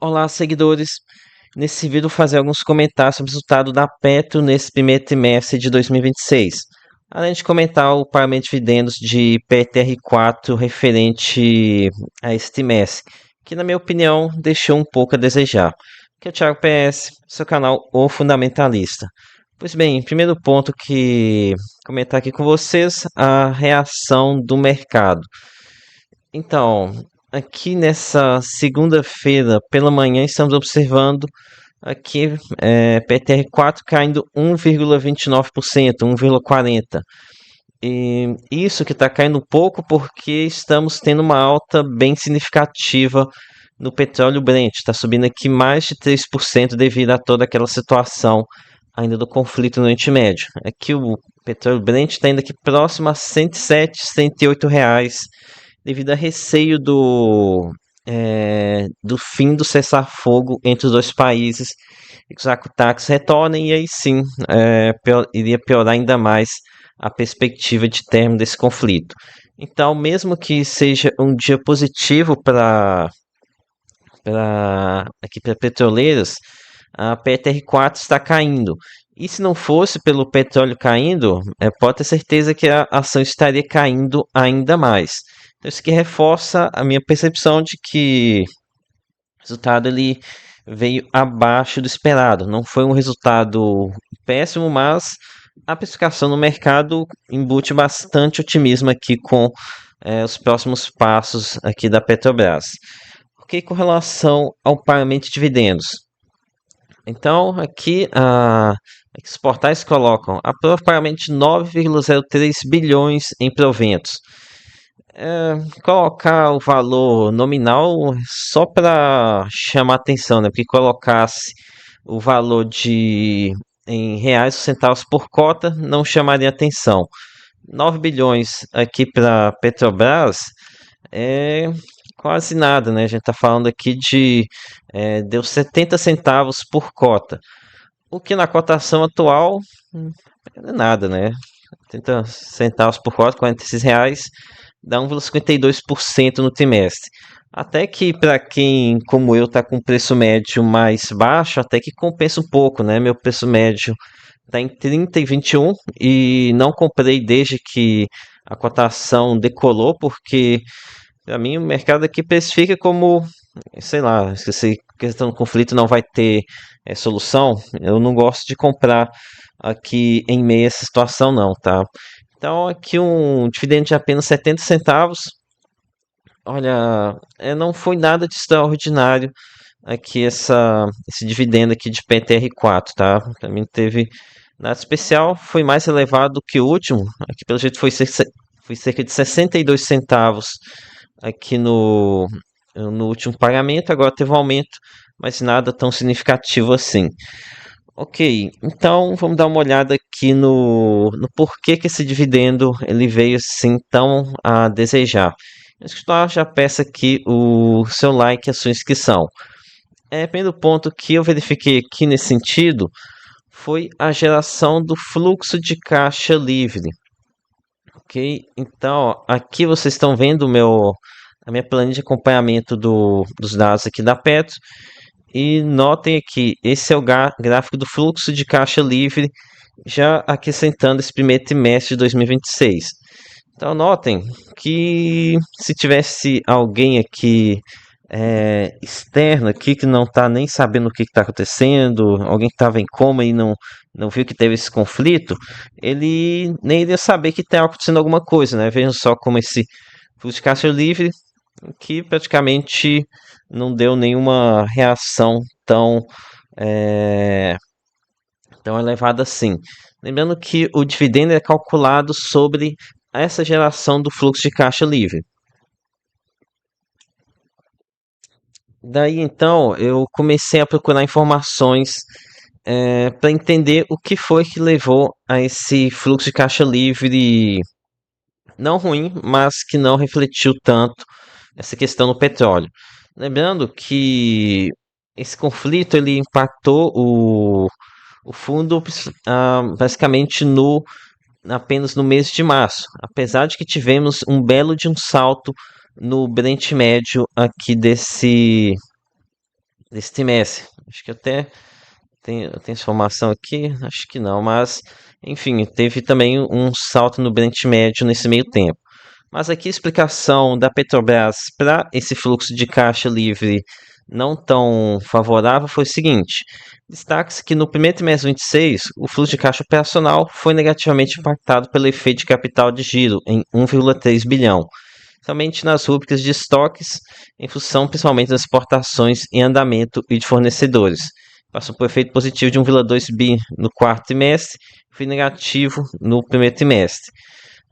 Olá, seguidores. Nesse vídeo, vou fazer alguns comentários sobre o resultado da Petro nesse primeiro trimestre de 2026. Além de comentar o pagamento de dividendos de PTR4 referente a esse trimestre, que, na minha opinião, deixou um pouco a desejar. Que é o Thiago PS, seu canal O Fundamentalista. Pois bem, primeiro ponto que comentar aqui com vocês, a reação do mercado. Então, aqui nessa segunda-feira pela manhã estamos observando aqui PTR4 caindo 1,29%, 1,40%. E isso que está caindo um pouco porque estamos tendo uma alta bem significativa no petróleo Brent. Está subindo aqui mais de 3% devido a toda aquela situação ainda do conflito no Oriente Médio. Aqui o petróleo Brent está indo aqui próximo a 107, R$ 108 devido a receio do fim do cessar-fogo entre os dois países e que os ataques retornem, e aí sim iria piorar ainda mais a perspectiva de término desse conflito. Então, mesmo que seja um dia positivo para petroleiros, a PTR4 está caindo. E se não fosse pelo petróleo caindo, pode ter certeza que a ação estaria caindo ainda mais. Então, isso aqui reforça a minha percepção de que o resultado ele veio abaixo do esperado. Não foi um resultado péssimo, mas a precificação no mercado embute bastante otimismo aqui com os próximos passos aqui da Petrobras. Ok, com relação ao pagamento de dividendos. Então, aqui os portais colocam aproximadamente 9,03 bilhões em proventos. Colocar o valor nominal só para chamar atenção, né? Porque colocasse o valor em reais ou centavos por cota não chamaria atenção. 9 bilhões aqui para Petrobras é quase nada, né? A gente está falando aqui deu 70 centavos por cota. O que na cotação atual não é nada, né? 70 centavos por cota, R$ 46, dá 1,52% no trimestre. Até que para quem, como eu, está com preço médio mais baixo, até que compensa um pouco, né? Meu preço médio está em 30,21 e não comprei desde que a cotação decolou, porque para mim o mercado aqui precifica como, sei lá, se essa questão do conflito não vai ter solução, eu não gosto de comprar aqui em meio a essa situação não, tá? Então aqui um dividendo de apenas 70 centavos, olha, não foi nada de extraordinário aqui esse dividendo aqui de PTR4, tá? Para mim teve nada especial, foi mais elevado do que o último, aqui pelo jeito foi cerca de 62 centavos aqui no último pagamento, agora teve um aumento, mas nada tão significativo assim. Ok, então vamos dar uma olhada aqui no porquê que esse dividendo ele veio assim tão a desejar. Antes que eu já peço aqui o seu like e a sua inscrição. Primeiro ponto que eu verifiquei aqui nesse sentido foi a geração do fluxo de caixa livre. Ok, então ó, aqui vocês estão vendo a minha planilha de acompanhamento dos dados aqui da Petro. E notem aqui, esse é o gráfico do fluxo de caixa livre, já acrescentando esse primeiro trimestre de 2026. Então notem que se tivesse alguém aqui externo aqui que não está nem sabendo o que está acontecendo, alguém que estava em coma e não viu que teve esse conflito, ele nem iria saber que está acontecendo alguma coisa, né? Vejam só como esse fluxo de caixa livre que praticamente não deu nenhuma reação é, tão elevada assim. Lembrando que o dividendo é calculado sobre essa geração do fluxo de caixa livre. Daí então eu comecei a procurar informações para entender o que foi que levou a esse fluxo de caixa livre não ruim, mas que não refletiu tanto essa questão no petróleo. Lembrando que esse conflito ele impactou o fundo basicamente apenas no mês de março, apesar de que tivemos um belo de um salto no Brent médio aqui desse trimestre. Acho que até tem informação aqui, acho que não, mas enfim, teve também um salto no Brent médio nesse meio tempo. Mas aqui a explicação da Petrobras para esse fluxo de caixa livre não tão favorável foi o seguinte: destaque-se que no primeiro trimestre de 26, o fluxo de caixa operacional foi negativamente impactado pelo efeito de capital de giro em 1,3 bilhão, somente nas rubricas de estoques, em função principalmente das exportações em andamento e de fornecedores. Passou por efeito positivo de 1,2 bi no quarto trimestre, foi negativo no primeiro trimestre.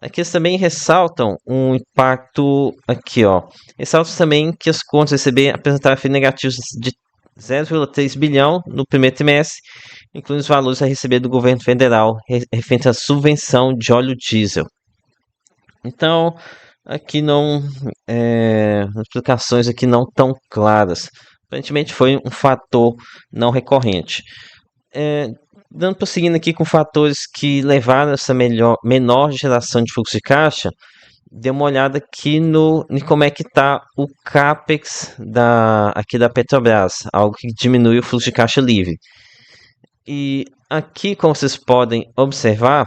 Aqui eles também ressaltam um impacto aqui, ó. Ressaltam também que as contas receber apresentaram efeitos negativos de 0,3 bilhão no primeiro trimestre, incluindo os valores a receber do governo federal referente à subvenção de óleo diesel. Então, aqui não, explicações aqui não tão claras. Aparentemente foi um fator não recorrente. É, dando prosseguindo aqui com fatores que levaram a essa menor geração de fluxo de caixa, dê uma olhada aqui em como é que está o CAPEX aqui da Petrobras, algo que diminui o fluxo de caixa livre. E aqui, como vocês podem observar,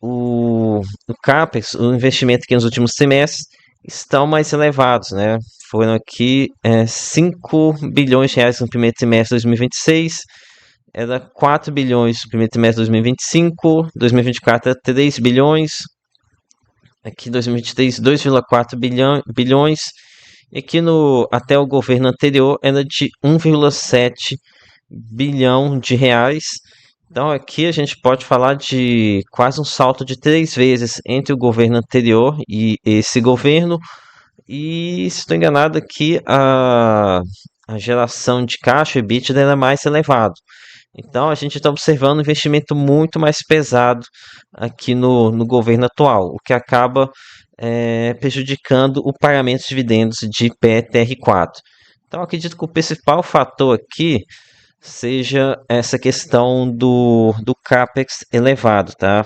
o CAPEX, o investimento aqui nos últimos trimestres, estão mais elevados, né? Foram aqui 5 bilhões de reais no primeiro trimestre de 2026, era 4 bilhões no primeiro trimestre de 2025, 2024 era 3 bilhões, aqui 2023 2,4 bilhões, e aqui até o governo anterior era de 1,7 bilhão de reais. Então aqui a gente pode falar de quase um salto de 3 vezes entre o governo anterior e esse governo. E se estou enganado aqui, a geração de caixa, o EBITDA, era mais elevado. Então a gente está observando um investimento muito mais pesado aqui no governo atual, o que acaba prejudicando o pagamento de dividendos de PETR4. Então acredito que o principal fator aqui seja essa questão do CAPEX elevado, tá?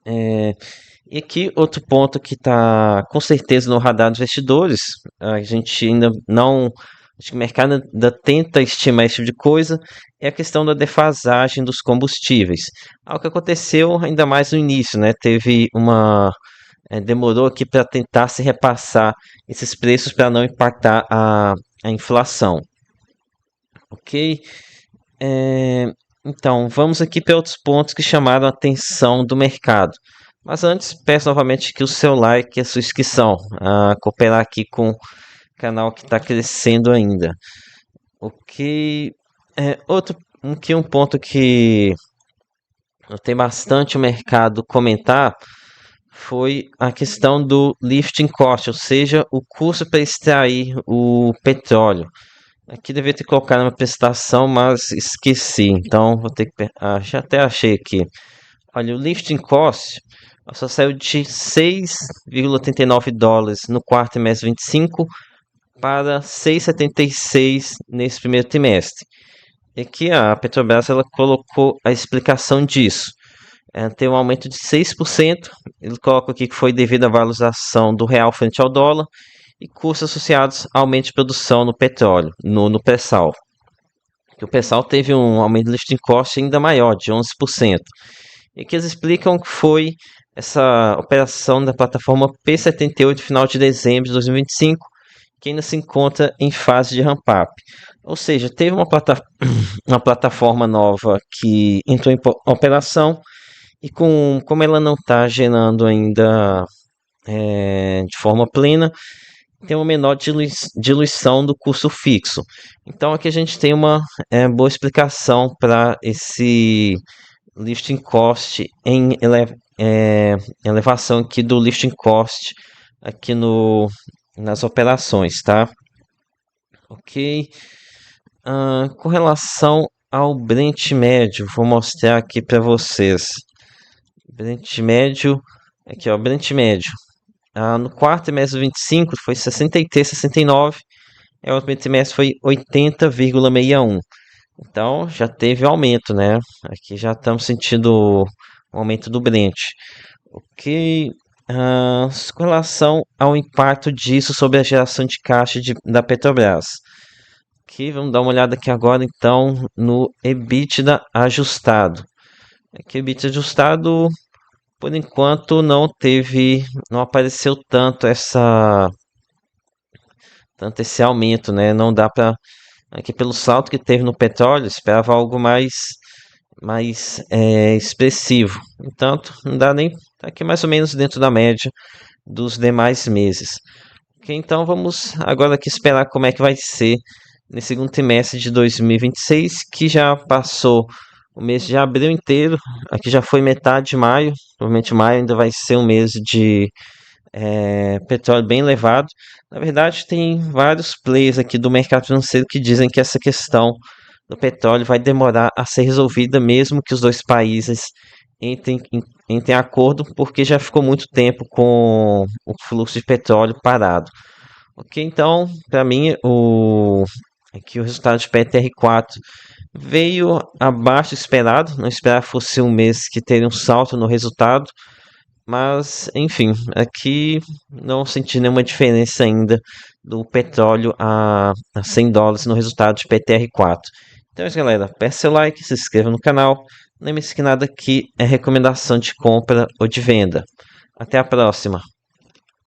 E aqui outro ponto que está com certeza no radar dos investidores, a gente ainda não, acho que o mercado ainda tenta estimar esse tipo de coisa, é a questão da defasagem dos combustíveis. Algo que aconteceu ainda mais no início, né? Teve demorou aqui para tentar se repassar esses preços para não impactar a inflação. Ok? É, então, vamos aqui para outros pontos que chamaram a atenção do mercado. Mas antes, peço novamente que o seu like e a sua inscrição, a cooperar aqui com o canal que está crescendo ainda. Ok. Um ponto que tem bastante o mercado comentar foi a questão do lifting cost, ou seja, o custo para extrair o petróleo. Aqui devia ter colocado uma prestação, mas esqueci. Então vou ter que. Já até achei aqui. Olha, o lifting cost só saiu de 6,89 dólares no quarto trimestre 25 para 6,76 nesse primeiro trimestre. E aqui a Petrobras ela colocou a explicação disso. Tem um aumento de 6%. Ele coloca aqui que foi devido à valorização do real frente ao dólar e custos associados ao aumento de produção no petróleo, no pré-sal. O pré-sal teve um aumento de lifting cost ainda maior, de 11%. E que eles explicam que foi essa operação da plataforma P78 final de dezembro de 2025, que ainda se encontra em fase de ramp-up. Ou seja, teve uma plataforma nova que entrou em operação e como ela não está gerando ainda de forma plena, tem uma menor diluição do custo fixo. Então aqui a gente tem uma boa explicação para esse lifting cost elevação aqui do lifting cost aqui nas operações, tá? Ok. Com relação ao Brent médio, vou mostrar aqui para vocês. Brent médio, aqui ó, Brent médio. No quarto trimestre 25 foi 63, 69. O primeiro trimestre foi 80,61. Então já teve aumento, né? Aqui já estamos sentindo o aumento do Brent. Ok. Com relação ao impacto disso sobre a geração de caixa da Petrobras. Aqui, vamos dar uma olhada aqui agora então no EBITDA ajustado. Aqui, EBITDA ajustado, por enquanto não apareceu tanto esse aumento, né? Não dá para aqui pelo salto que teve no petróleo, esperava algo mais expressivo. Entanto, não dá nem tá aqui mais ou menos dentro da média dos demais meses. Ok, então vamos agora aqui esperar como é que vai ser nesse segundo trimestre de 2026, que já passou o mês de abril inteiro, aqui já foi metade de maio, provavelmente maio ainda vai ser um mês de petróleo bem elevado. Na verdade, tem vários players aqui do mercado financeiro que dizem que essa questão do petróleo vai demorar a ser resolvida, mesmo que os dois países entrem em acordo, porque já ficou muito tempo com o fluxo de petróleo parado. Ok, então, para mim, aqui o resultado de PTR4 veio abaixo do esperado. Não esperava fosse um mês que teria um salto no resultado, mas enfim, aqui não senti nenhuma diferença ainda do petróleo a $100 no resultado de PTR4. Então é isso, galera. Peça seu like, se inscreva no canal. Lembre-se que nada aqui é recomendação de compra ou de venda. Até a próxima.